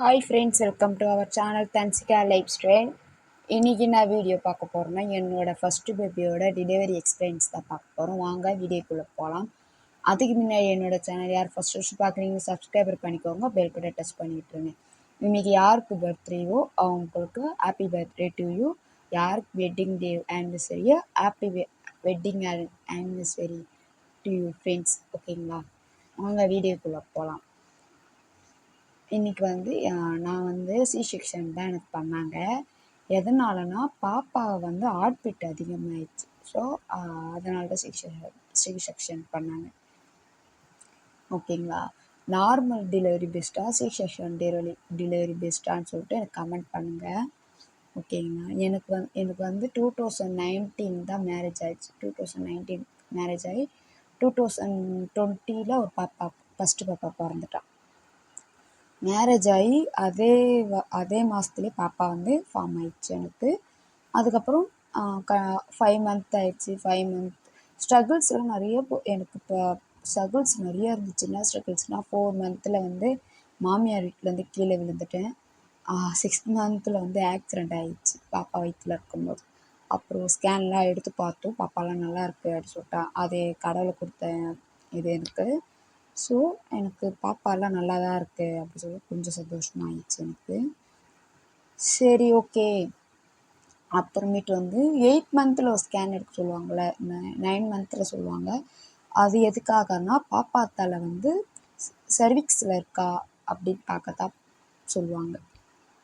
Hi friends, welcome to our channel Dhanshika lifestyle. இன்றைக்கி நான் video பார்க்க போகிறேன்னா என்னோடய ஃபஸ்ட்டு பேபியோட டெலிவரி எக்ஸ்பீரியன்ஸ் தான் பார்க்க போகிறோம். வாங்க வீடியோக்குள்ளே போகலாம். அதுக்கு முன்னாடி என்னோடய சேனல் யார் ஃபஸ்ட்டு பார்க்குறீங்க சப்ஸ்கிரைபர் பண்ணிக்கோங்க, பெல் பட்டன் டச் பண்ணி விட்டுருங்க. இன்றைக்கி யாருக்கு பர்த்டேவோ அவங்களுக்கு ஹாப்பி பர்த்டே டு யூ. யாருக்கு வெட்டிங் டே ஆனிவர்சரியோ happy wedding anniversary to you friends. ஓகேங்களா, வாங்க வீடியோக்குள்ளே போகலாம். இன்றைக்கி நான் சி செக்ஷன் தான் எனக்கு பண்ணாங்க. எதனாலனா பாப்பாவை ஹார்ட் பீட் அதிகமாகிடுச்சு. ஸோ அதனால தான் சி செக்ஷன் பண்ணாங்க. ஓகேங்களா, நார்மல் டெலிவரி பெஸ்ட்டாக சி செக்ஷன் டெலிவரி பெஸ்ட்டான்னு சொல்லிட்டு எனக்கு கமெண்ட் பண்ணுங்கள். ஓகேங்களா, எனக்கு 2019 தான் மேரேஜ் ஆகிடுச்சு. 2019 மேரேஜ் ஆகி 2020 ஒரு பாப்பா ஃபஸ்ட்டு பாப்பா பிறந்துட்டான். மேரேஜ் ஆகி அதே மாதத்துலேயே பாப்பா ஃபார்ம் ஆயிடுச்சு எனக்கு. அதுக்கப்புறம் 5 மந்த் ஆயிடுச்சு. 5 மந்த் ஸ்ட்ரகிள்ஸ்லாம் நிறைய எனக்கு இப்போ ஸ்ட்ரகிள்ஸ் நிறைய இருந்துச்சு. என்ன ஸ்ட்ரகிள்ஸ்னால் 4 மந்தில் மாமியார் வீட்டிலேருந்து கீழே விழுந்துட்டேன். 6th மந்தில் ஆக்சிடெண்ட் ஆகிடுச்சு பாப்பா வயிற்றில் இருக்கும்போது. அப்புறம் ஸ்கேன்லாம் எடுத்து பார்த்தோம், பாப்பாலாம் நல்லா இருக்குது அப்படின்னு சொல்லிட்டா. அது கடவுளை கொடுத்த இது எனக்கு. ஸோ எனக்கு பாப்பாலாம் நல்லா தான் இருக்குது அப்படி சொல்லி கொஞ்சம் சந்தோஷமாகிடுச்சு எனக்கு. சரி, ஓகே. அப்புறமேட்டு 8 மந்தில் ஒரு ஸ்கேன் எடுக்க சொல்லுவாங்கள்ல, 9 மந்தில் சொல்லுவாங்க. அது எதுக்காகனா பாப்பா தலை சர்விக்ஸில் இருக்கா அப்படின்னு பார்க்கத்தான் சொல்லுவாங்க.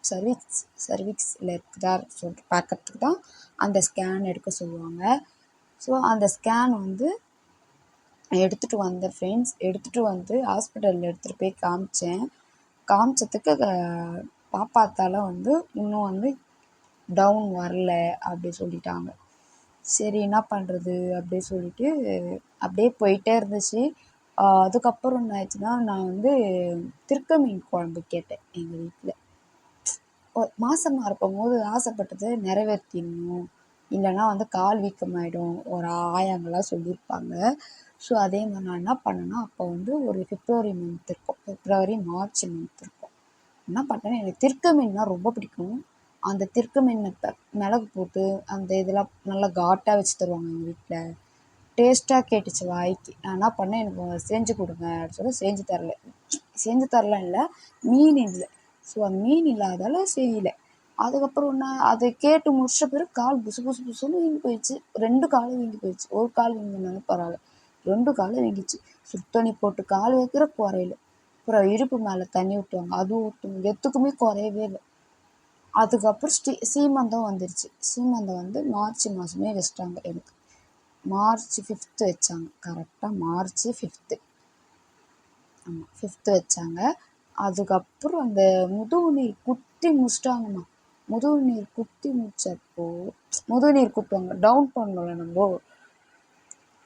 சர்விக்ஸில் இருக்குதா சொல்லிட்டு பார்க்கறதுக்கு தான் அந்த ஸ்கேன் எடுக்க சொல்லுவாங்க. ஸோ அந்த ஸ்கேன் எடுத்துகிட்டு வந்தேன் ஃப்ரெண்ட்ஸ். எடுத்துகிட்டு ஹாஸ்பிட்டலில் எடுத்துகிட்டு போய் காமிச்சதுக்கு பாப்பாத்தால் இன்னும் டவுன் வரல அப்படி சொல்லிட்டாங்க. சரி, என்ன பண்ணுறது அப்படி சொல்லிட்டு அப்படியே போயிட்டே இருந்துச்சு. அதுக்கப்புறம் என்ன ஆயிடுச்சுன்னா, நான் திருக்க மீன் குழம்பு கேட்டேன் எங்கள் வீட்டில். மாசமாக இருக்கும்போது ஆசைப்பட்டது நிறைவேற்றிடணும், இல்லைன்னா கால் வீக்கமாயிடும் ஒரு ஆயாங்களாம் சொல்லியிருப்பாங்க. ஸோ அதே மாதிரி நான் என்ன பண்ணேன்னா, அப்போ ஒரு பிப்ரவரி மந்த் இருக்கும், பிப்ரவரி மார்ச் மந்த் இருக்கும். என்ன பண்ணேன், எனக்கு திருக்க மீன்னா ரொம்ப பிடிக்கும். அந்த திருக்க மீன் மிளகு போட்டு அந்த இதெல்லாம் நல்லா காட்டாக வச்சு தருவாங்க எங்கள் வீட்டில். டேஸ்ட்டாக கேட்டுச்சு வாய்க்கு. நான் என்ன பண்ணேன், எனக்கு செஞ்சு கொடுங்க அப்படின்னு சொல்லி செஞ்சு தரலாம் இல்லை, மீன் இல்லை. ஸோ அந்த மீன் இல்லாதால செய்யலை. அதுக்கப்புறம் நான் அதை கேட்டு முடிச்ச பிறகு கால் புசு புசு புசுன்னு வீங்கி போயிடுச்சு. 2 காலும் வீங்கி போயிடுச்சு. ஒரு கால் வீங்கினாலும் பரவாயில்ல, 2 காலும் வீங்கிச்சு. சுத்தண்ணி போட்டு கால் வைக்கிற குறையில. அப்புறம் இடுப்பு மேலே தண்ணி ஊற்றுவாங்க, அதுவும் ஊற்றுவாங்க, எத்துக்குமே குறையவே இல்லை. அதுக்கப்புறம் சீமந்தம் வந்துடுச்சு. சீமந்தம் மார்ச் மாதமே வச்சிட்டாங்க எனக்கு. மார்ச் 5th வச்சாங்க. கரெக்டாக மார்ச் 5th. ஆமாம், 5th வச்சாங்க. அதுக்கப்புறம் அந்த முதுகு நீர் குத்தி முடிச்சிட்டாங்கம்மா. முதுகு நீர் குத்தி முடிச்சப்போ முதுகு நீர் குத்துவாங்க, டவுன் பண்ணல.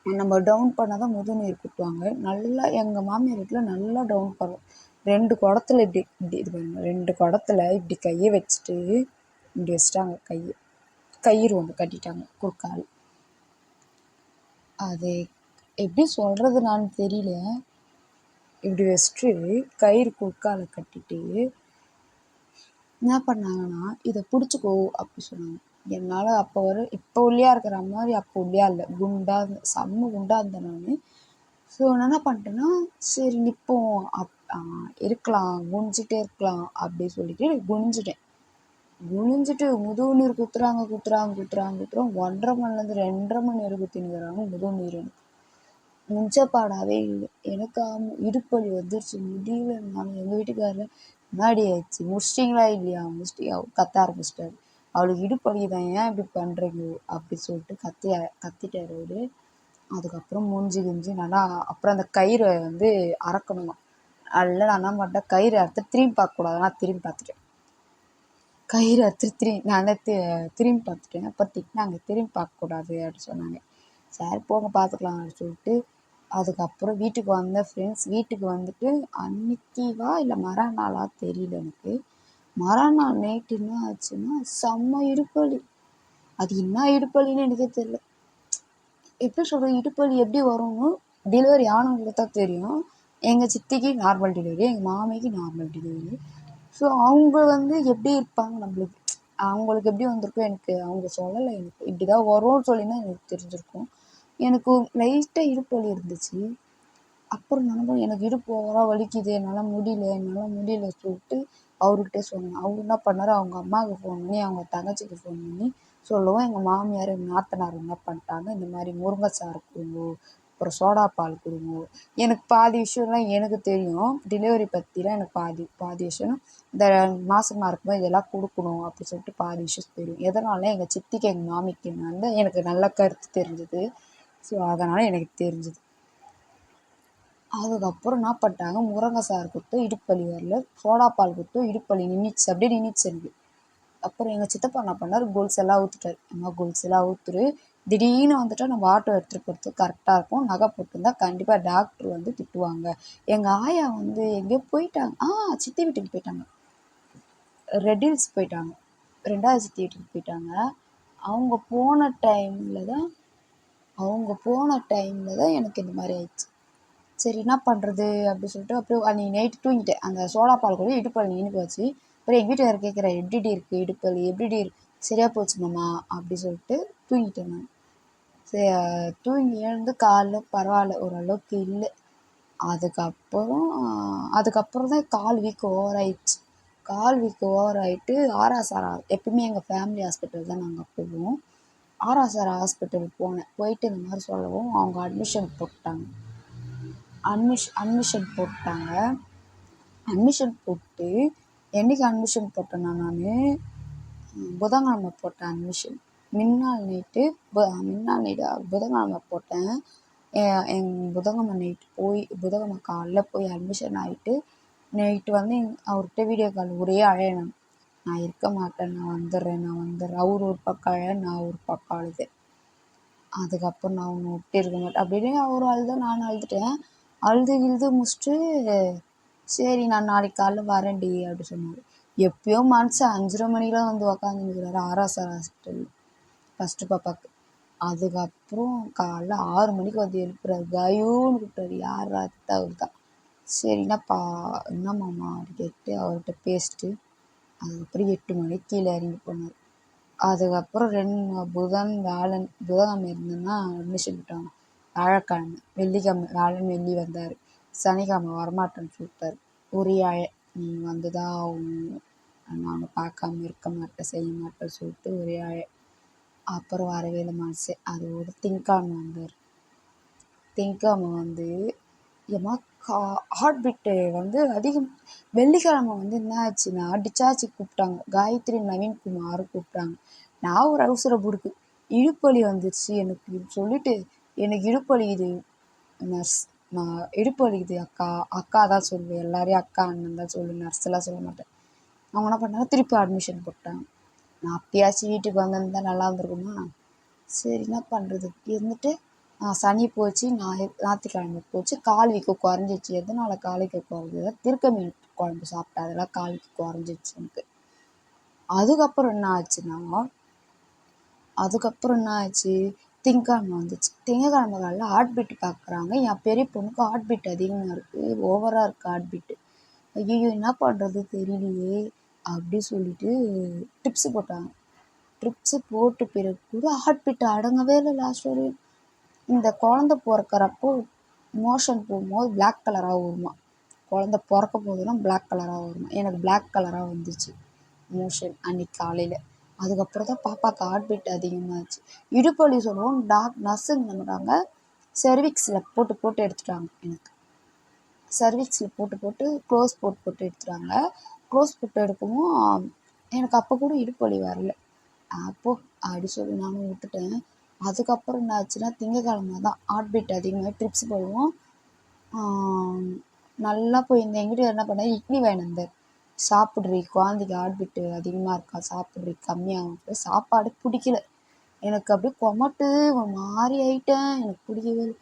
நம்ம டவுன் பண்ணால் தான் முதுகு நீர் குத்துவாங்க. நல்லா எங்கள் மாமியார் வீட்டில் நல்லா டவுன் பண்ணுவோம். 2 குடத்துல இப்படி இப்படி இது பண்ணுங்க, 2 குடத்துல இப்படி கையை வச்சுட்டு இப்படி வச்சுட்டாங்க. கயிறு கட்டிட்டாங்க குறுக்கால். அது எப்படி சொல்கிறது நான் தெரியல. இப்படி வச்சுட்டு கயிறு குறுக்கால கட்டிட்டு என்ன பண்ணாங்கன்னா, இதை பிடிச்சிக்கோ அப்படி சொன்னாங்க. என்னால் இப்போ ஒல்லியாக இருக்கிற மாதிரி அப்போ ஒல்லியாக இல்லை, குண்டாக செம்ம குண்டாக இருந்தேன் நான். ஸோ நான் என்ன பண்ணிட்டேன்னா, சரி நிற்போம், இருக்கலாம், குனிஞ்சிட்டே இருக்கலாம் அப்படி சொல்லிட்டு குனிஞ்சிட்டு முதுகு நீர் குத்துறாங்க. 1.5 மணிலேருந்து 2.5 மணி வரை குத்தினுக்கிறாங்க முதுகு நீர். எனக்கு முஞ்சப்பாடாவே இல்லை. எனக்கு இடுப்பலி வந்துருச்சு, முடியல. நான் எங்கள் வீட்டுக்காரர் முன்னாடி ஆயிடுச்சு, முடிச்சிட்டிங்களா இல்லையா, கத்த ஆரம்பிச்சிட்டாரு. அவளுக்கு இடுப்பலி தான், ஏன் இப்படி பண்ணுறீங்க அப்படி சொல்லிட்டு கத்திட்டார் அவரு. அதுக்கப்புறம் மூஞ்சி நல்லா. அப்புறம் அந்த கயிறை அறக்கணுமா. அதில் நான் என்ன பண்ணிட்டேன், கயிறு அறுத்து திரும்பி பார்க்கக்கூடாது, நான் திரும்பி பார்த்துட்டேன். கயிறு அறுத்து நான் திரும்பி பார்த்துட்டேன். அப்போ திட்டினாங்க, திரும்பி பார்க்கக்கூடாது அப்படின்னு சொன்னாங்க. சரி போங்க பார்த்துக்கலாம் அப்படின்னு சொல்லிட்டு அதுக்கப்புறம் வீட்டுக்கு வந்தேன் ஃப்ரெண்ட்ஸ். வீட்டுக்கு அன்னைக்கிவா இல்லை மறுநாளா தெரியல எனக்கு. மறுநாள் நைட்டு என்ன ஆச்சுன்னா, செம்ம இடுப்பலி. அது என்ன இடுப்பலின்னு எனக்கே தெரியல. எப்படி சொல்கிறது, இடுப்பலி எப்படி வரும்னு டெலிவரி ஆனவங்களுக்கு தான் தெரியும். எங்கள் சித்திக்கு நார்மல் டெலிவரி, எங்கள் மாமிக்கு நார்மல் டெலிவரி. ஸோ அவங்க வந்து எப்படி இருப்பாங்க நம்மளுக்கு அவங்களுக்கு எப்படி வந்திருக்கும் எனக்கு அவங்க சொல்லலை. எனக்கு இப்படி தான் வரும்னு சொல்லினா எனக்கு தெரிஞ்சிருக்கும். எனக்கு லைட்டாக இடுப்பு வலி இருந்துச்சு. அப்புறம் நானும் எனக்கு இடுப்பு ஓவராக வலிக்குது, என்னால் முடியல சொல்லிட்டு அவர்கிட்ட சொன்னேன். அவர் என்ன பண்ணார், அவங்க அம்மாவுக்கு ஃபோன் பண்ணி அவங்க தங்கச்சிக்கு ஃபோன் பண்ணி சொல்லவும் எங்கள் மாமியார் எங்கள் நாத்தனார் என்ன பண்ணிட்டாங்க, இந்த மாதிரி முருங்கை சாறு கொடுங்க, அப்புறம் சோடா பால் கொடுங்க. எனக்கு பாதி விஷயம்லாம் எனக்கு தெரியும், டெலிவரி பற்றிலாம் எனக்கு பாதி விஷயம் இந்த மாதமாக இருக்கும்போது இதெல்லாம் கொடுக்கணும் அப்படி சொல்லிட்டு பாதி விஷயம் தெரியும். எதனால எங்கள் சித்திக்கு எங்கள் மாமிக்கு வந்து எனக்கு நல்ல கருத்து தெரிஞ்சுது. ஸோ அதனால் எனக்கு தெரிஞ்சுது. அதுக்கப்புறம் என்ன பண்ணிட்டாங்க, முருங்கை சாறு கொடுத்து இடுப்பு வலி வரல, சோடா பால் கொடுத்து இடுப்பு வலி நின்றுச்சு, அப்படியே நின்றுச்சு எனக்கு. அப்புறம் எங்கள் சித்தப்பா என்ன பண்ணார், கொலுசு எல்லாம் அவுத்துட்டார். அம்மா கொலுசு எல்லாம் அவுத்துரு, திடீர்னு வந்துட்டா நம்ம ஆட்டோ எடுத்துகிட்டு போகிறதுக்கு கரெக்டாக இருக்கும், நகை போட்டிருந்தா கண்டிப்பாக டாக்டர் வந்து திட்டுவாங்க. எங்கள் ஆயா வந்து எங்கேயோ போயிட்டாங்க, சித்தி வீட்டுக்கு போயிட்டாங்க, ரெட் ஹில்ஸ் போயிட்டாங்க, 2வது சித்தி வீட்டுக்கு போயிட்டாங்க. அவங்க போன டைமில் தான் எனக்கு இந்த மாதிரி ஆயிடுச்சு. சரி என்ன பண்ணுறது அப்படி சொல்லிட்டு அப்படியே அன்றைக்கி நைட்டு தூங்கிட்டேன். அந்த சோடா பால் கூட இடுப்பு வலி நின்று போச்சு. அப்புறம் எங்கள் வீட்டுக்காரர் கேட்குறேன், எப்படிடி இருக்குது இடுப்பு வலி, எப்படிடி இருக்கு, சரியாக போச்சு மாமா அப்படி சொல்லிட்டு தூங்கிட்டேன் நான். சரி தூங்கி எழுந்து காலைல பரவாயில்ல, ஓரளவுக்கு இல்லை. அதுக்கப்புறம் தான் கால் வீக்கம் ஓவர் ஆயிடுச்சு. கால் வீக்கம் ஓவர் ஆகிட்டு ஆர்ஆர்ஆர், எப்பவுமே எங்கள் ஃபேமிலி ஹாஸ்பிட்டல் தான் நாங்கள் போவோம். ஆர்ஆர்ஆர் ஹாஸ்பிட்டல் போனேன். போயிட்டு இந்த மாதிரி சொல்லவும் அவங்க அட்மிஷன் போட்டாங்க. அட்மிஷன் போட்டு என்றைக்கு அட்மிஷன் போட்டேன்னா நான் புதன்கிழமை போட்டேன் அட்மிஷன். முன்னாள் நைட்டு புதன்கிழமை போட்டேன். புதன்கிழமை நைட்டு போய் புதன்கிழமை காலைல போய் அட்மிஷன் ஆகிட்டு நைட்டு வந்து அவர்கிட்ட வீடியோ கால் ஒரே அழையணும், நான் இருக்க மாட்டேன், நான் வந்துடுறேன். அவர் ஒரு பக்கம் அழ, நான் ஒரு பக்கம் அழுதேன். அதுக்கப்புறம் நான் ஒன்று விட்டு இருக்க மாட்டேன் அப்படின்னு அவர் அழுத, நானும் அழுதுட்டேன். அழுது முடிச்சுட்டு சரி நான் நாளைக்கு காலைல வரேன்டி அப்படி சொன்னார். எப்பயோ மனுஷன் 5:30 மணிக்கெலாம் வந்து உக்காந்துருக்கிறாரு ஆர்ஆர்ஆர் ஹாஸ்பிட்டல் ஃபஸ்ட்டு பாப்பாவுக்கு. அதுக்கப்புறம் காலைல 6 மணிக்கு வந்து எழுப்புறாரு, கயூன்னு கூப்பிட்டாரு. யார் ராத்தா அவர் தான். சரி என்னம்மாம்மா அப்படி கேட்டு அவர்கிட்ட பேசிட்டு அதுக்கப்புறம் 8 மணிக்கு கீழே இறங்கி போனார். அதுக்கப்புறம் புதன்கிழமை இருந்தேன்னா அட்மிஷன் விட்டாங்க. வியாழக்கிழமை வியாழன் வெள்ளி வந்தார். சனிக்கிழமை வரமாட்டேன்னு சொல்லிட்டார். ஒரே நீ வந்து தான் ஆகணும், நாங்கள் பார்க்காம இருக்க மாட்டேன் செய்ய மாட்டேன்னு சொல்லிட்டு ஒரே அப்புறம் வரவே இல்லை மனசு. அது ஒரு திங்கக்கிழமை வந்தார். திங்கக்கிழமை வந்து ஏம்மா ஹார்ட் பீட்டு வந்து அதிகம். வெள்ளிக்கிழமை வந்து என்ன ஆச்சுன்னா டிச்சார்ஜி கூப்பிட்டாங்க, காயத்ரி நவீன்குமார் கூப்பிட்டாங்க. நான் ஒரு அவசர புடுக்கு, இடுப்பலி வந்துருச்சு எனக்கு சொல்லிட்டு, எனக்கு இடுப்பலிக்குது நர்ஸ், நான் இடுப்பலிக்குது அக்கா தான் சொல்லுவேன், எல்லாரையும் அக்கா அண்ணன் தான் சொல்லுவேன், நர்ஸெல்லாம் சொல்ல மாட்டேன். அவங்க என்ன பண்ணாங்க, திருப்பி அட்மிஷன் போட்டாங்க. நான் அப்பயாச்சும் வீட்டுக்கு வந்திருந்தா நல்லா இருந்திருக்குமா. சரி என்ன பண்ணுறது இருந்துட்டு சனி போச்சு, ஞாயிற்றுக்கிழமை போச்சு, கால் வீக்கம் குறைஞ்சிச்சு. எதனால் கால் வீக்கம் குறைஞ்சது, திருக்க மீன் குழம்பு சாப்பிட்டேன், அதெல்லாம் கால் வீக்கம் குறைஞ்சிச்சு எனக்கு. அதுக்கப்புறம் என்ன ஆச்சு, திங்கக்கிழமை வந்துச்சு. திங்கக்கிழமை காலையில் ஹார்ட் பீட் பார்க்குறாங்க. என் பெரிய பொண்ணுக்கு ஹார்ட் பீட் அதிகமாக இருக்குது, ஓவராக இருக்குது ஹார்ட் பீட்டு. ஐயோ என்ன பண்ணுறது தெரியலையே அப்படி சொல்லிட்டு ட்ரிப்ஸு போட்டாங்க. ட்ரிப்ஸு போட்ட பிறகு கூட ஹார்ட் பீட் அடங்கவே இல்லை. லாஸ்ட் வரையும் இந்த குழந்த பிறக்கிறப்போ மோஷன் போகும்போது பிளாக் கலராக வருமா, குழந்த பிறக்க போதுன்னா பிளாக் கலராக வருமா. எனக்கு பிளாக் கலராக வந்துச்சு மோஷன் அன்றைக்கி காலையில். அதுக்கப்புறம் தான் பாப்பாவுக்கு ஹார்ட் பீட் அதிகமாகிடுச்சு. இடுப்பலி சொல்லுவோம், நர்ஸுங்க பண்ணுறாங்க, செர்விக்ஸில் போட்டு எடுத்துட்டாங்க. எனக்கு சர்விக்ஸில் போட்டு க்ளோஸ் போட்டு எடுத்துட்டாங்க. க்ளோஸ் போட்டு எடுக்கவும் எனக்கு அப்போ கூட இடுப்பலி வரல. அப்படி சொல்லி நானும் விட்டுட்டேன். அதுக்கப்புறம் என்ன ஆச்சுன்னா திங்கக்கிழமை தான் ஹார்ட் பீட் அதிகமாக ட்ரிப்ஸ் போடுவோம். நல்லா போயிருந்தேன். எங்கள் வீட்டுக்காரர் என்ன பண்ணார், இட்லி வாங்கிட்டு வந்தார். சாப்பிட்றி, குழந்தைக்கு ஹார்ட் பீட்டு அதிகமாக இருக்கா, சாப்பிட்றி கம்மியாகும். சாப்பாடு பிடிக்கல எனக்கு, அப்படியே கொமட்டு ஒரு மாதிரி ஆகிட்டேன். எனக்கு பிடிக்கவே இல்லை.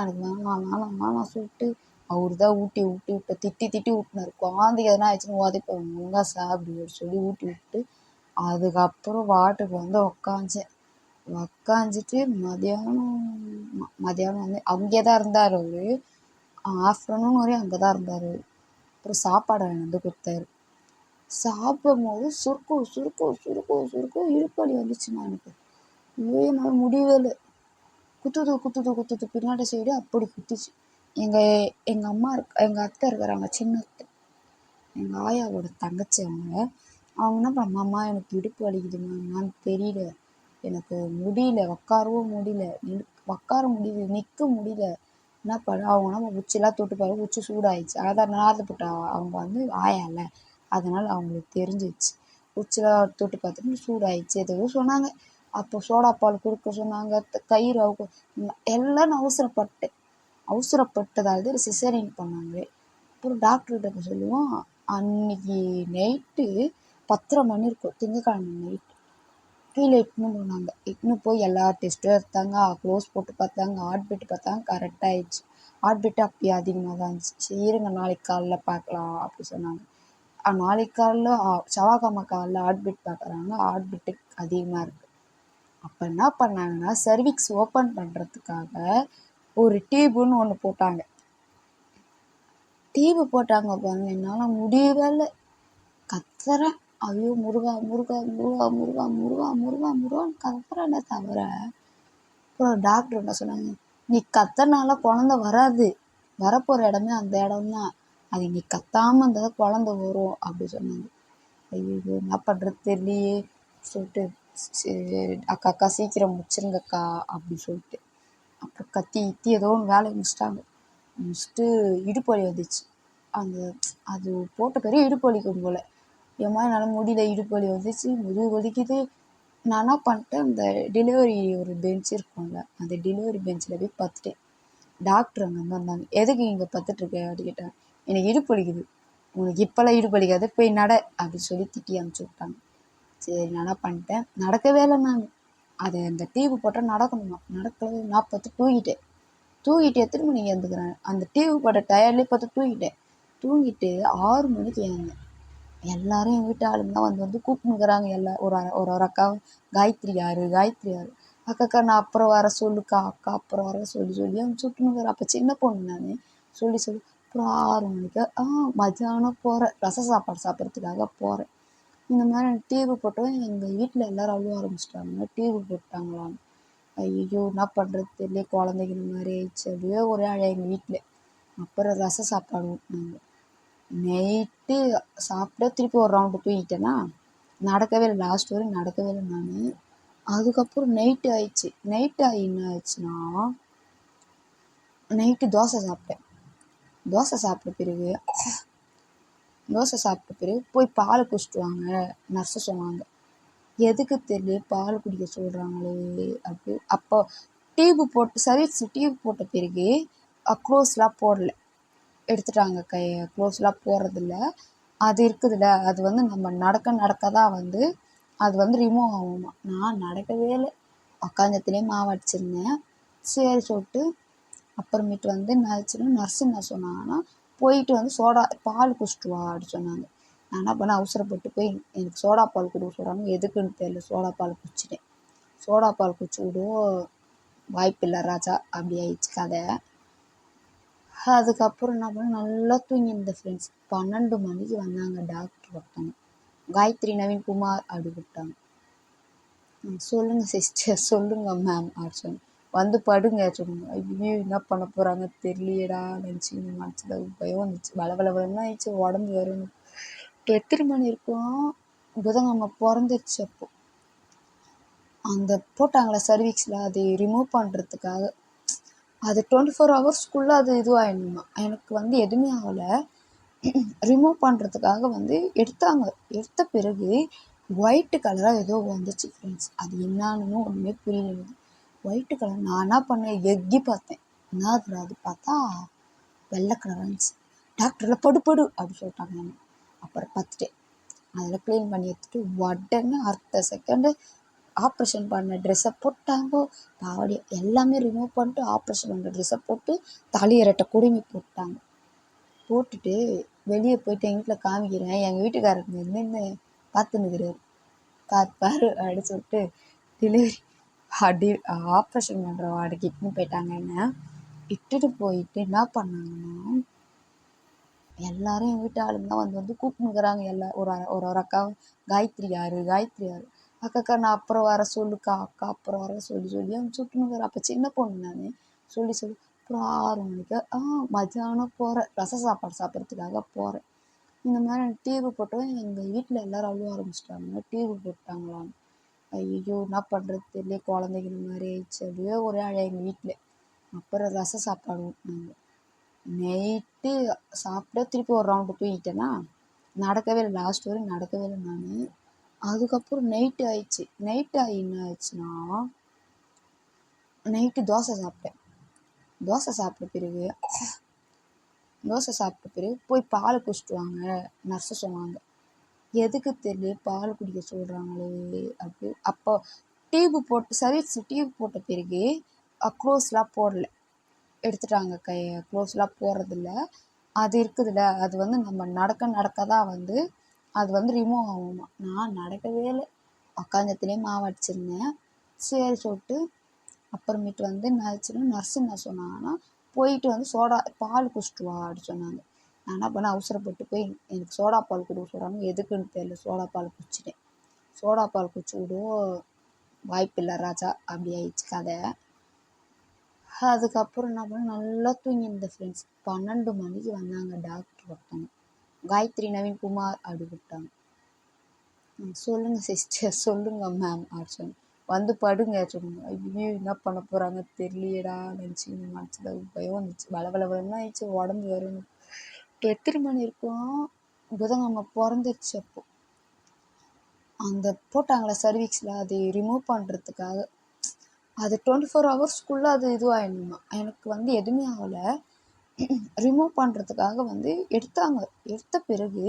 எனக்கு வேணாம் சொல்லிட்டு அவர் தான் ஊட்டி விட்டு திட்டி ஊட்டினார். குழந்தைக்கு எதனா ஆயிடுச்சுன்னு உதைப்பேன், ஒழுங்கா சாப்பிடு சொல்லி ஊட்டி விட்டு அதுக்கப்புறம் வாட்டுக்கு வந்து உக்காந்துட்டு மதியானம் வந்து அங்கே தான் இருந்தார் அவர். ஆஃப்டர்நூன் வரையும் அங்கே தான் இருந்தார். அப்புறம் சாப்பாடு வந்து கொடுத்தாரு. சாப்பிடும்போது சுருக்கும் இடுப்பு வலி வந்துச்சுமா எனக்கு. ஐயோ என்னால் முடியவே இல்லை. குத்துது பின்னாடி சைடு அப்படி குத்துச்சு. எங்கள் அம்மா எங்கள் அத்தை இருக்கிறாங்க, சின்ன அத்தை, எங்கள் ஆயாவோட தங்கச்சி. அவங்க என்ன பண்ண, அம்மா எனக்கு இடுப்பு வலிக்குதுமா, என்னான்னு தெரியல, எனக்கு முடியல, உட்காரவும் முடியல, உட்கார முடியுது, நிற்க முடியல, என்ன பண்ண. அவங்க நம்ம உச்சிலாம் தொட்டு பாரு, உச்சி சூடாயிடுச்சு. அதான் நார்த்து போட்ட அவங்க வந்து ஆயால, அதனால் அவங்களுக்கு தெரிஞ்சிச்சு. உச்சிலாம் தொட்டு பார்த்துட்டு சூடாயிடுச்சு ஏதோ சொன்னாங்க. அப்போ சோடா பால் கொடுக்க சொன்னாங்க, கயிறு எல்லாம் நான் அவசரப்பட்டதாவது சிசரின் பண்ணாங்க. அப்புறம் டாக்டர்கிட்ட சொல்லுவோம், அன்னைக்கு நைட்டு 10:30 மணி இருக்கும், திங்கக்கிழமை நைட்டு. கீழே இட்டுன்னு போனாங்க. இட்டுன்னு போய் எல்லா டெஸ்ட்டும் எடுத்தாங்க, க்ளோஸ் போட்டு பார்த்தாங்க, ஹார்ட் பீட் பார்த்தாங்க, கரெக்டாக ஆயிடுச்சு. ஹார்ட் பீட்டு அப்பயே அதிகமாக தான் இருந்துச்சு. சரி இருங்க நாளைக்கு காலைல பார்க்கலாம் அப்படி சொன்னாங்க. நாளைக்கு காலைல செவ்வாய்க்கிழமை காலைல ஹார்ட் பீட் பார்க்குறாங்க, ஹார்ட் பீட்டு அதிகமாக இருக்குது. அப்போ என்ன பண்ணாங்கன்னா, சர்விக்ஸ் ஓப்பன் பண்ணுறதுக்காக ஒரு டியூப்னு ஒன்று போட்டாங்க. டியூப் போட்டாங்க பாருங்க, என்னால் முடியவே இல்லை. கத்துறேன், ஐயோ முருகா கத்துறேன்னே தவிர. அப்புறம் டாக்டர் என்ன சொன்னாங்க, நீ கத்துறனால குழந்தை வராது, வரப்போகிற இடமே அந்த இடம்தான், அது நீ கத்தாமல் இருந்தால் குழந்தை வரும் அப்படி சொன்னாங்க. ஐயோ என்ன பண்ணுறது தெரியலையே சொல்லிட்டு, அக்கா சீக்கிரம் முடிச்சிருங்கக்கா அப்படி சொல்லிட்டு, அப்புறம் கத்தி ஏதோ ஒன்று வேலையை முடிச்சுட்டு இடுப்பு வலி வந்துச்சு. அது போட்ட பிறகு இடுப்பு வலிக்கும் போல். ஏம்மா என்னால் முடியல, இடுப்பு வலி வந்துச்சு, முதுகு வலிக்குது. நான் என்ன பண்ணிட்டேன், அந்த டெலிவரி ஒரு பெஞ்ச் இருக்கும்ல, அந்த டெலிவரி பெஞ்சில் போய் பார்த்துட்டேன். டாக்டர் அங்கே வந்தாங்க, எதுக்கு இங்கே பார்த்துட்ருக்க அப்படி கேட்டாங்க. எனக்கு இடுப்பு வலிக்குது. உனக்கு இப்போல்லாம் இடுப்பு வலிக்காது, போய் நட அப்படின்னு சொல்லி திட்டி அனுப்பிச்சி விட்டாங்க. சரி நான் என்ன பண்ணிட்டேன், நடக்கவே இல்லை நான். அது அந்த டியூப் போட்டால் நடக்கணுமா, நடக்கவே. நான் பார்த்து தூங்கிட்டு எத்தனை மணிக்கு எழுந்துக்கிறேன், அந்த டியூப் போட்ட டயர்லேயே பார்த்து தூங்கிட்டு 6 மணிக்கு எழுந்தேன். எல்லாரும் எங்கள் வீட்டு ஆளுங்க தான் வந்து கூப்பிட்டுக்கிறாங்க. எல்லாம் ஒரு அக்கா, காயத்ரி யாரு அக்கா நான் அப்புறம் வர சொல்லுக்கா, அக்கா அப்புறம் வர சொல்லி அவங்க சுட்டுனுக்கிறேன். அப்போ சின்ன பொண்ணு நான் சொல்லி அப்புறம் 6 மணிக்கு மத்தியானம் போகிறேன், ரச சாப்பாடு சாப்பிட்றதுக்காக போகிறேன். இந்த மாதிரி டிவி போட்டோம். எங்கள் வீட்டில் எல்லோரும் அழுவ ஆரம்பிச்சிட்டாங்க, டிவி போட்டாங்களான்னு. ஐயோ என்ன பண்ணுறது தெரியல, குழந்தைங்க இந்த மாதிரி ஆயிடுச்சு அப்படியே ஒரே அழ எங்கள் வீட்டில். அப்புறம் ரச சாப்பாடு ஊட்டினாங்க. நைட்டு சாப்பிட்டா திருப்பி ஒரு ரவுண்டு தூங்கிட்டேன்னா, நடக்கவே இல்லை, லாஸ்ட் வரையும் நடக்கவே இல்லை நான். அதுக்கப்புறம் நைட்டு ஆயிடுச்சு. நைட்டு என்ன ஆயிடுச்சுன்னா, நைட்டு தோசை சாப்பிட்ட பிறகு போய் பால் குடிச்சிட்டு வாங்க நர்ஸு சொன்னாங்க. எதுக்கு தெரியல, பால் குடிக்க சொல்கிறாங்களே அப்படி. அப்போ சர்வீஸ் டியூப் போட்ட பிறகு க்ளோஸ்லாம் போடல, எடுத்துட்டாங்க. க்ளோஸ்லாம் போடுறதில்ல, அது இருக்குதுல்ல, அது வந்து நம்ம நடக்க தான் வந்து அது வந்து ரிமூவ் ஆகுமா. நான் நடக்கவே இல்லை, உக்காந்தத்துலேயே மாவு அடிச்சிருந்தேன். சரி சொல்லிட்டு அப்புறமேட்டு வந்து நர்ஸு என்ன சொன்னாங்கன்னா, போயிட்டு வந்து பால் குடிச்சிட்டு வா அப்படி சொன்னாங்க. நான் என்ன பண்ணேன், அவசரப்பட்டு போய் எனக்கு சோடா பால் கொடுக்க சொல்கிறாங்க, எதுக்குன்னு தெரியல, சோடா பால் குடிச்சிட்டேன். சோடா பால் குடிச்சு விடுவோம், வாய்ப்பில்லை ராஜா அப்படி ஆயிடுச்சு கதை. அதுக்கப்புறம் என்ன பண்ண, நல்லா தூங்கியிருந்தேன் ஃப்ரெண்ட்ஸ். 12 மணிக்கு வந்தாங்க டாக்டர் ஒருத்தவங்க, காயத்ரி நவீன்குமார் அப்படி கூப்பிட்டாங்க. சொல்லுங்கள் சிஸ்டர், சொல்லுங்கள் மேம் அப்படி சொன்னேன். வந்து படுங்க சொன்னாங்க. ஐயோ என்ன பண்ண போகிறாங்க தெரியலையேடா நினச்சி மனசில் பயம் வந்துச்சு, வளவளன்னு ஆயிடுச்சு உடம்பு வரணும். இப்போ எத்தனை மணி இருக்கும், புதன்கிழமை பிறந்துருச்சு. அப்போது அந்த போட்டாங்களே சர்வீக்ஸில், அது ரிமூவ் பண்ணுறதுக்காக அது 24 ஹவர்ஸ்க்குள்ளே அது இதுவாகிடணுமா. எனக்கு வந்து எதுவுமே ஆகலை. ரிமூவ் பண்ணுறதுக்காக வந்து எடுத்த பிறகு ஒயிட்டு கலராக ஏதோ வந்துச்சு ஃப்ரெண்ட்ஸ். அது என்னான்னு ஒன்றுமே புரியல. White colour. நான் என்ன பண்ணேன், எக்கி பார்த்தேன், என்னதுடா அது பார்த்தா வெள்ளை கலராக இருந்துச்சு. டாக்டரில் படு அப்படி சொல்லிட்டாங்க. அப்புறம் பார்த்துட்டேன், அதில் க்ளீன் பண்ணி எடுத்துட்டு உடனே அடுத்த செகண்டு ஆப்ரேஷன் பண்ண ட்ரெஸ்ஸை போட்டாங்கோ, பாவடி எல்லாமே ரிமூவ் பண்ணிட்டு ஆப்ரேஷன் பண்ண ட்ரெஸ்ஸை போட்டு தலையரட்டை குடுமி போட்டுட்டு வெளியே போயிட்டு எங்கள் வீட்டில் காமிக்கிறேன். எங்கள் வீட்டுக்காரர் நின்று பார்த்துன்னுக்கிறாரு. பாரு அப்படி சொல்லிட்டு டெலிவரி ஆப்ரேஷன் பண்ணுற வார்டுக்கு இட்டுன்னு போயிட்டாங்க. என்ன இட்டுட்டு போயிட்டு என்ன பண்ணாங்கன்னா, எல்லாரும் எங்கள் வீட்டு ஆளுங்க தான் வந்து கூப்பிட்டுங்கிறாங்க. எல்லாம் ஒரு ஒரு ஒரு அக்கா, காயத்ரி யாரு, காயத்ரி யாரு, அக்காக்கா நான் அப்புறம் வர சொல்லுக்கா, அக்கா அப்புறம் வர சொல்லி சொல்லி அவங்க சுட்டுனுங்கிறேன். அப்போ சின்ன பொண்ணு நான் சொல்லி சொல்லி அப்புறம் 6 மணிக்கு மத்தியானம் போகிறேன், ரச சாப்பாடு சாப்பிட்றதுக்காக போகிறேன். இந்த மாதிரி டிவி போட்டோம். எங்கள் வீட்டில் எல்லோரும் அழுவ ஆரம்பிச்சிட்டாங்க, டிவி போட்டாங்களான்னு. ஐயோ என்ன பண்ணுறது தெரியல, குழந்தைங்க இந்த மாதிரி ஆயிடுச்சு அப்படியே ஒரே அழ எங்கள் வீட்டில். அப்புறம் ரச சாப்பாடு ஊட்டினாங்க. நைட்டு சாப்பிட திருப்பி ஒரு ரவுண்டு தூங்கிட்டேன்னா நடக்கவே இல்லை, லாஸ்ட் வரையும் நடக்கவே இல்லை நான். அதுக்கப்புறம் நைட்டு ஆயிடுச்சு. நைட்டு ஆகி என்ன ஆயிடுச்சுன்னா நைட்டு தோசை சாப்பிட்டேன். தோசை சாப்பிட்ட பிறகு போய் பால் குடிச்சிட்டு வாங்க நர்ஸு சொன்னாங்க. எதுக்கு தெரியல பால் குடிக்க சொல்கிறாங்களே அப்படி. அப்போ டியூப்பு போட்டு சர்வீஸ் டியூப் போட்ட பிறகு க்ளோஸ்லாம் போடலை, எடுத்துட்டாங்க. க்ளோஸ்லாம் போடுறதில்ல. அது இருக்குதுல்ல, அது வந்து நம்ம நடக்க தான் வந்து அது வந்து ரிமூவ் ஆகுமா. நான் நடக்கவே இல்லை, உக்காந்தத்துலேயே மாவு அடிச்சிருந்தேன். சரி சொல்லிட்டு அப்புறமேட்டு வந்து என்ன ஆச்சுன்னா நர்ஸு என்ன சொன்னாங்கன்னா போயிட்டு வந்து சோடா பால் குடிச்சிட்டு வா அப்படின்னு சொன்னாங்க. நான் என்ன பண்ணேன், அவசரப்பட்டு போய் எனக்கு சோடா பால் கொடுக்க சொல்கிறாங்க, எதுக்குன்னு தெரியல சோடா பால் குடிச்சிட்டேன். சோடா பால் குடிச்சு விடும் வாய்ப்பில்லை ராஜா, அப்படி ஆயிடுச்சு கதை. அதுக்கப்புறம் என்ன பண்ணேன், நல்லா தூங்கியிருந்தேன் ஃப்ரெண்ட்ஸ். 12 மணிக்கு வந்தாங்க டாக்டர் ஒருத்தவங்க, காயத்ரி நவீன்குமார் அப்படி கூப்பிட்டாங்க. சொல்லுங்கள் சிஸ்டர், சொல்லுங்கள் மேம் அப்படி சொன்னேன். வந்து படுங்க சொன்னாங்க. ஐயோ என்ன பண்ண போகிறாங்க தெரியலையேடா நினச்சி மனசில் பயம் வந்துச்சு, வளவளவலன்னு ஆயிடுச்சு உடம்பு வரும். எத்தனை மணி இருக்கும், புதன்கிழமை பிறந்துருச்சு. அப்போ அந்த போட்டாங்களே சர்வீக்ஸில், அது ரிமூவ் பண்ணுறதுக்காக அது 24 ஹவர்ஸ்க்குள்ளே அது இதுவாகிடணுமா. எனக்கு வந்து எதுவுமே ஆகலை, ரிமூவ் பண்ணுறதுக்காக வந்து எடுத்தாங்க. எடுத்த பிறகு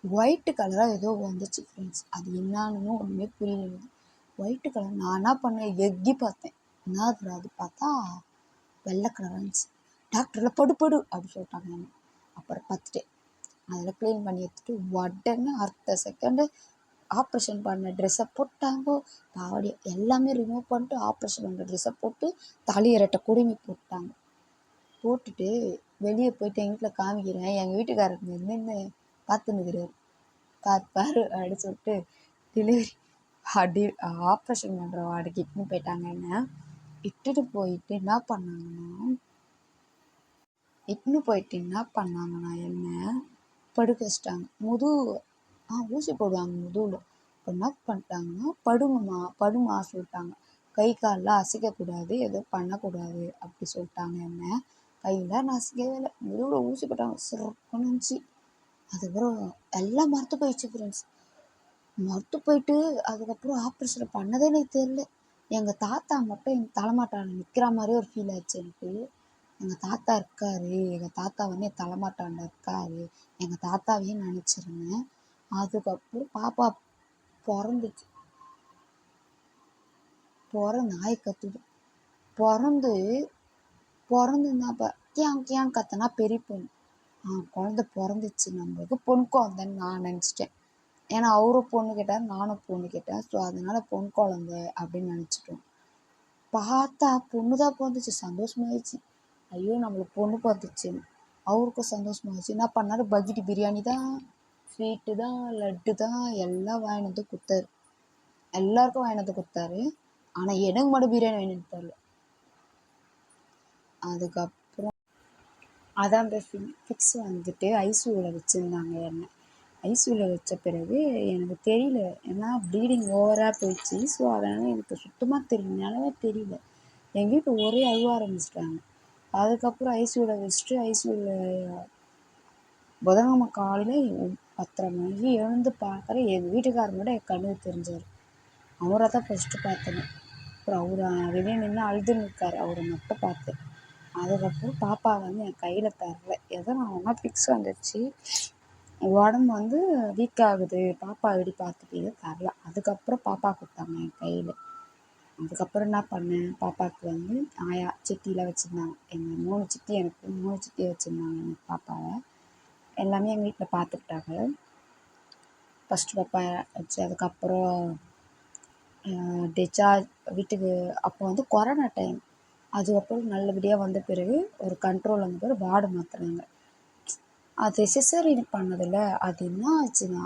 ஒயிட்டு கலராக ஏதோ வந்துச்சு ஃப்ரெண்ட்ஸ். அது என்னான்னு ஒன்றுமே புரியல. White colour. நான் என்ன பண்ணேன், எக்கி பார்த்தேன், என்னதுடா அது பார்த்தா வெள்ளை கலராக இருந்துச்சு. டாக்டரில் படு அப்படி சொல்லிட்டாங்க. நான் அப்புறம் பார்த்துட்டேன், அதில் க்ளீன் பண்ணி எடுத்துகிட்டு உடனே அடுத்த செகண்டு ஆப்ரேஷன் பண்ண ட்ரெஸ்ஸை போட்டாங்க. பாவடி எல்லாமே ரிமூவ் பண்ணிட்டு ஆப்ரேஷன் பண்ண ட்ரெஸ்ஸை போட்டு தலையிரட்டை குடுமி போட்டாங்க. போட்டுட்டு வெளியே போயிட்டு எங்கள் வீட்டில் காமிக்கிறேன். எங்கள் வீட்டுக்காரங்க நின்று பார்த்துன்னுக்குறாரு. பாரு அப்படி சொல்லிட்டு டெலிவரி அப்படி ஆப்ரேஷன் பண்ணுற வார்டுக்கு இட்டுன்னு போயிட்டாங்க. என்ன இட்டுன்னு போயிட்டு என்ன பண்ணாங்கன்னா என்ன படுக்க வச்சிட்டாங்க. ஊசி போடுவாங்க முதுகில். இப்போ என்ன பண்ணிட்டாங்கன்னா படுமா சொல்லிட்டாங்க. கை காலெலாம் அசைக்கக்கூடாது, எதுவும் பண்ணக்கூடாது அப்படி சொல்லிட்டாங்க. என்ன கையில் நான் அசைக்கவே இல்லை, முதுகில் ஊசி போட்டாங்க, சிறப்புன்னு இருந்துச்சு. அதுக்கப்புறம் எல்லாம் மறுத்து போயிடுச்சு ஃப்ரெண்ட்ஸ். மறுத்து போயிட்டு அதுக்கப்புறம் ஆப்ரேஷன் பண்ணதே எனக்கு தெரியல. எங்கள் தாத்தா மட்டும் எங்கள் தலைமாட்டான நிற்கிற மாதிரியே ஒரு ஃபீல் ஆச்சு எனக்கு. எங்கள் தாத்தா இருக்கார், எங்கள் தாத்தா வந்து என் தலைமாட்டாண்ட இருக்கார், எங்கள் தாத்தாவையும் நினச்சிருந்தேன். அதுக்கப்புறம் பாப்பா பிறந்துச்சு. நாய் கத்துது. பிறந்துன்னா அப்போ கியான்னு கத்தனா பெரிய பொண்ணு. குழந்த பிறந்துச்சு, நம்மளுக்கு பொன் குழந்தைன்னு நான் நினச்சிட்டேன். ஏன்னா அவரும் பொண்ணு கேட்டார், நானும் பொண்ணு கேட்டேன். ஸோ அதனால் பொன் குழந்தை அப்படின்னு நினச்சிட்டோம். பார்த்தா பொண்ணு தான் பிறந்துச்சு, சந்தோஷமாயிடுச்சு. ஐயோ நம்மளுக்கு பொண்ணு பிறந்துச்சுன்னு. அவருக்கும் சந்தோஷமாகிடுச்சு. என்ன பண்ணார், பக்கெட்டு பிரியாணி தான், ஸ்வீட்டு தான், லட்டு தான் எல்லாம் வாங்கிட்டு வந்து கொடுத்தாரு. எல்லாருக்கும் வாங்கிட்டு வந்து கொடுத்தாரு. ஆனால் எனக்கு மட்டும் பிரியாணி வாங்கிட்டு தரல. அதுக்கப்புறம் அதான் அந்த ஃபிக்ஸ் வந்துட்டு ஐசியூவில் வச்சுருந்தாங்க. என்ன ஐசியூவில் வச்ச பிறகு எனக்கு தெரியல, ஏன்னா ப்ளீடிங் ஓவராக போயிடுச்சு. ஸோ அதனால் எனக்கு சுத்தமாக தெரியலனாலே தெரியல. எங்கள் வீட்டில் ஒரே அழுவ ஆரம்பிச்சிட்டாங்க. அதுக்கப்புறம் ஐசியூவில் வச்சுட்டு ஐசியூவில் புதன்கிழமை காலையில் 10:30 மணிக்கு எழுந்து பார்க்குறேன். எங்கள் வீட்டுக்காரங்களோட என் கண்ணுக்கு தெரிஞ்சார். அவரை தான் ஃபஸ்ட்டு பார்த்தேன். அப்புறம் அவர் வெளியே நின்று அழுதுன்னு இருக்கார், அவரை மட்டும் பார்த்தேன். அதுக்கப்புறம் பாப்பா வந்து என் கையில் தரல. ஏதோ நான் ஃபிக்ஸ் வந்துடுச்சு, உடம்பு வந்து வீக் ஆகுது, பாப்பா எப்படி பார்த்துட்டீங்க தரல. அதுக்கப்புறம் பாப்பா கொடுத்தாங்க என் கையில். அதுக்கப்புறம் என்ன பண்ணேன், பாப்பாவுக்கு வந்து ஆயா சித்திலாம் வச்சுருந்தாங்க. எங்கள் 3 சித்தி, எனக்கு 3 சித்தி வச்சுருந்தாங்க எனக்கு பாப்பாவை. எல்லாமே எங்கள் வீட்டில் பார்த்துக்கிட்டாங்க. ஃபஸ்ட்டு பாப்பா வச்சு அதுக்கப்புறம் டிஸ்சார்ஜ் வீட்டுக்கு. அப்போ வந்து கொரோனா டைம். அதுக்கப்புறம் நல்லபடியாக வந்த பிறகு ஒரு கண்ட்ரோல் வந்த பிறகு வார்டு மாற்றினாங்க. அது சிசேரியன் பண்ணதில்ல, அது என்ன ஆச்சுன்னா,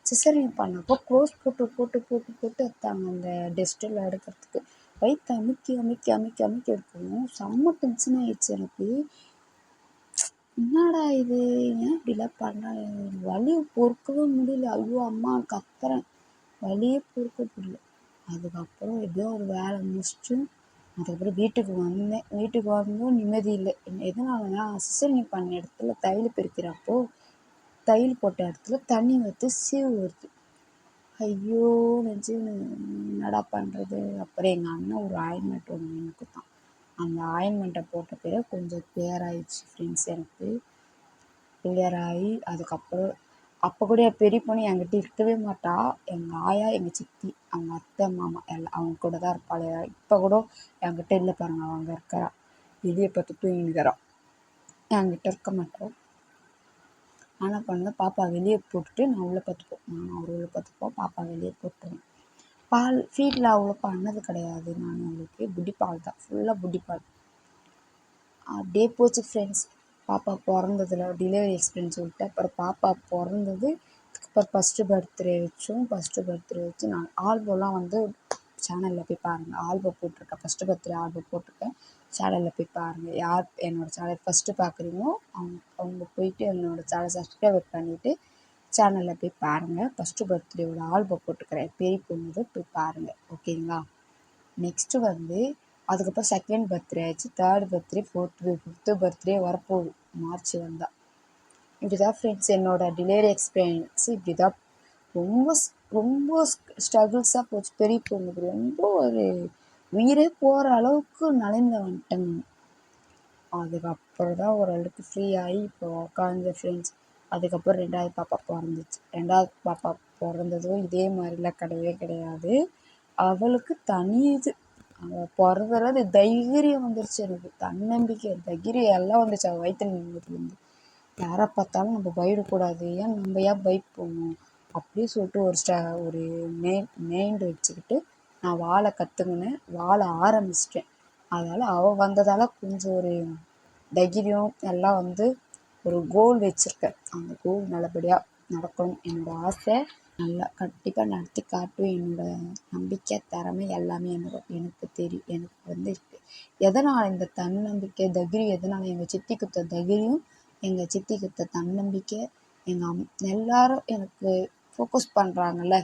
சிசேரியன் பண்ணப்போ க்ளோஸ் போட்டு போட்டு போட்டு போட்டு எடுத்தாங்க அந்த டெஸ்ட்டெல்லாம் எடுக்கிறதுக்கு. வயித்த அமுக்கி அமுக்கி அமுக்கி அமுக்கி எடுக்கவும் செம்ம டென்ஷன் ஆயிடுச்சு எனக்கு. என்னடா இது, ஏன் இப்படிலாம் பண்ணுறாங்க, வலி பொறுக்கவே முடியல. ஐயோ அம்மான்னு கத்துறேன், வலியே பொறுக்க முடியல. அதுக்கப்புறம் எப்படியோ ஒரு வேலை முடிச்சுட்டு அதுக்கப்புறம் வீட்டுக்கு வந்தேன். வீட்டுக்கு வந்தும் நிம்மதி இல்லை. எதனாலனா சிசேரியன் பண்ண இடத்துல தையல் பிரிக்கிறப்போ தையல் போட்ட இடத்துல தண்ணி ஊற்றி சீவு வருது. ஐயோ நினச்சி என்னடா பண்ணுறது. அப்புறம் எங்கள் அண்ணன் ஒரு ஆயின்மெண்ட் ஒன்று எனக்கு தான். அந்த ஆயின்மெண்ட்டை போட்ட பிறகு கொஞ்சம் கிளியர் ஆயிடுச்சு ஃப்ரெண்ட்ஸ். எனக்கு கிளியர் ஆகி அதுக்கப்புறம் அப்போ கூட என் பெரிய பொண்ணு என்கிட்ட இருக்கவே மாட்டா. எங்கள் ஆயா, எங்கள் சித்தி, அவங்க அத்தை, மாமா எல்லாம் அவங்க கூட தான் இருப்பாள். இப்போ கூட என்கிட்ட இல்லை பாருங்க, அவங்க இருக்கிறா, வெளியே பார்த்து தூங்கினுக்கிறா, என்கிட்ட இருக்க மாட்டோம். ஆனால் பண்ணுவேன், பாப்பா வெளியே போட்டுட்டு நான் உள்ளே பார்த்துப்போம். நான் அவர் உள்ளே பார்த்துப்போம், பாப்பா வெளியே போட்டுருவேன். பால் ஃபீடில் அவ்வளோ பண்ணது கிடையாது. நான் அவங்களுக்கு புட்டிப்பால் தான், ஃபுல்லாக புட்டிப்பால். அப்படியே போச்சு ஃப்ரெண்ட்ஸ். பாப்பா பிறந்ததில் டெலிவரி எக்ஸ்பீரியன்ஸ் சொல்லிட்டு அப்புறம் பாப்பா பிறந்தது. அதுக்கப்புறம் ஃபஸ்ட்டு பர்த்டே வச்சோம். ஃபஸ்ட்டு பர்த்டே வச்சு நான் ஆல்பம்லாம் வந்து சேனலில் போய் பாருங்கள், ஆல்பம் போட்டிருக்கேன். ஃபஸ்ட்டு பர்த்டே ஆல்பம் போட்டிருக்கேன், சேனலில் போய் பாருங்கள். யார் என்னோடய சேனல் ஃபஸ்ட்டு பார்க்குறீங்களோ அவங்க போயிட்டு என்னோடய சேனல் சப்ஸ்கிரைப் பண்ணிவிட்டு சேனலில் போய் பாருங்கள். ஃபஸ்ட்டு பர்த்டேவோட ஆல்பம் போட்டுக்கிறேன், பெரிய பொண்ணுது, போய் பாருங்கள். ஓகேங்களா. நெக்ஸ்ட்டு வந்து அதுக்கப்புறம் செகண்ட் பர்த்டே ஆச்சு, தேர்டு பர்த்டே, ஃபிஃப்த்து பர்த்டே வரப்போகுது மார்ச் வந்தால். இப்படி தான் ஃப்ரெண்ட்ஸ் என்னோடய டெலிவரி எக்ஸ்பீரியன்ஸு இப்படி தான். ரொம்ப ரொம்ப ஸ்ட்ரகிள்ஸாக போச்சு. பெரிய பொண்ணுக்கு ரொம்ப ஒரு உயிரே போகிற அளவுக்கு நலிந்து வந்துட்டேன். அதுக்கப்புறம் தான் ஓரளவுக்கு ஃப்ரீ ஆகி இப்போ உட்காந்த ஃப்ரெண்ட்ஸ். அதுக்கப்புறம் ரெண்டாவது பாப்பா பிறந்துச்சு. ரெண்டாவது பாப்பா பிறந்ததும் இதே மாதிரிலாம் கிடையவே கிடையாது. அவளுக்கு தனி இது, அவள் பிறந்தது தைரியம் வந்துருச்சு எனக்கு, தன்னம்பிக்கை தைரியம் எல்லாம் வந்துச்சு அவள் வயிற்றுல நின்றதுலேருந்து. யாரை பார்த்தாலும் நம்ம பயப்படக்கூடாது, நம்ம ஏன் பயப்படணும் அப்படின்னு சொல்லிட்டு ஒரு மைண்டு வச்சுக்கிட்டு நான் வாழ கற்றுக்கினேன், வாழ ஆரம்பிச்சிட்டேன். அதனால் அவள் வந்ததால் கொஞ்சம் ஒரு தைரியம் எல்லாம் வந்து ஒரு கோல் வச்சுருக்கேன். அந்த கோல் நல்லபடியாக நடக்கணும் என்னோடய ஆசை. நல்லா கண்டிப்பாக நடத்தி காட்டுவேன். என்னோடய நம்பிக்கை, திறமை எல்லாமே எனக்கு தெரியும், எனக்கு வந்து இருக்குது. எதனால் இந்த தன்னம்பிக்கை தைரியம், எதனால் எங்கள் சித்தி கொடுத்த தைரியம், எங்கள் சித்தி கொடுத்த தன்னம்பிக்கை, எங்கள் எல்லாரும் எனக்கு ஃபோக்கஸ் பண்ணுறாங்கல்ல,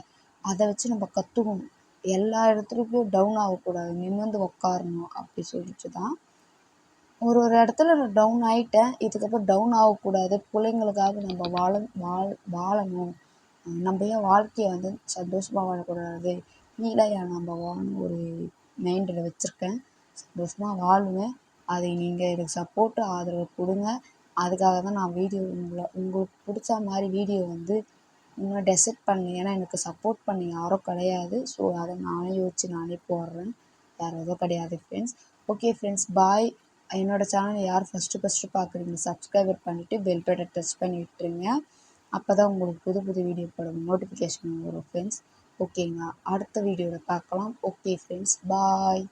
அதை வச்சு நம்ம கற்றுக்கணும். எல்லா இடத்துலையும் டவுன் ஆகக்கூடாது, நிமிர்ந்து உட்காரணும் அப்படி சொல்லிட்டு தான் ஒரு இடத்துல நான் டவுன் ஆகிட்டேன். இதுக்கப்புறம் டவுன் ஆகக்கூடாது, பிள்ளைங்களுக்காக நம்ம வாழணும். நம்ம ஏன் வாழ்க்கையை வந்து சந்தோஷமாக வாழக்கூடாது, ஃபீலாக நம்ம வாழணும் ஒரு மைண்டில் வச்சுருக்கேன். சந்தோஷமாக வாழுவேன். அதை நீங்கள் எனக்கு சப்போர்ட்டு ஆதரவு கொடுங்க. அதுக்காக தான் நான் வீடியோ உங்களுக்கு பிடிச்ச மாதிரி வீடியோ வந்து இன்னும் டெசைட் பண்ணேன். ஏன்னா எனக்கு சப்போர்ட் பண்ண யாரும் கிடையாது. ஸோ அதை நானே யோசித்து நானே போடுறேன், வேறு எதுவும் கிடையாது ஃப்ரெண்ட்ஸ். ஓகே ஃப்ரெண்ட்ஸ், பாய். என்னோடய சேனலை யார் ஃபஸ்ட்டு பார்க்குறீங்க சப்ஸ்கிரைபர் பண்ணிவிட்டு பெல் பட்டனை டச் பண்ணி விட்டுருங்க. அப்போ தான் உங்களுக்கு புது புது வீடியோ போட நோட்டிஃபிகேஷன் வரும் ஃப்ரெண்ட்ஸ். ஓகேங்களா, அடுத்த வீடியோவில் பார்க்கலாம். ஓகே ஃப்ரெண்ட்ஸ், பாய்.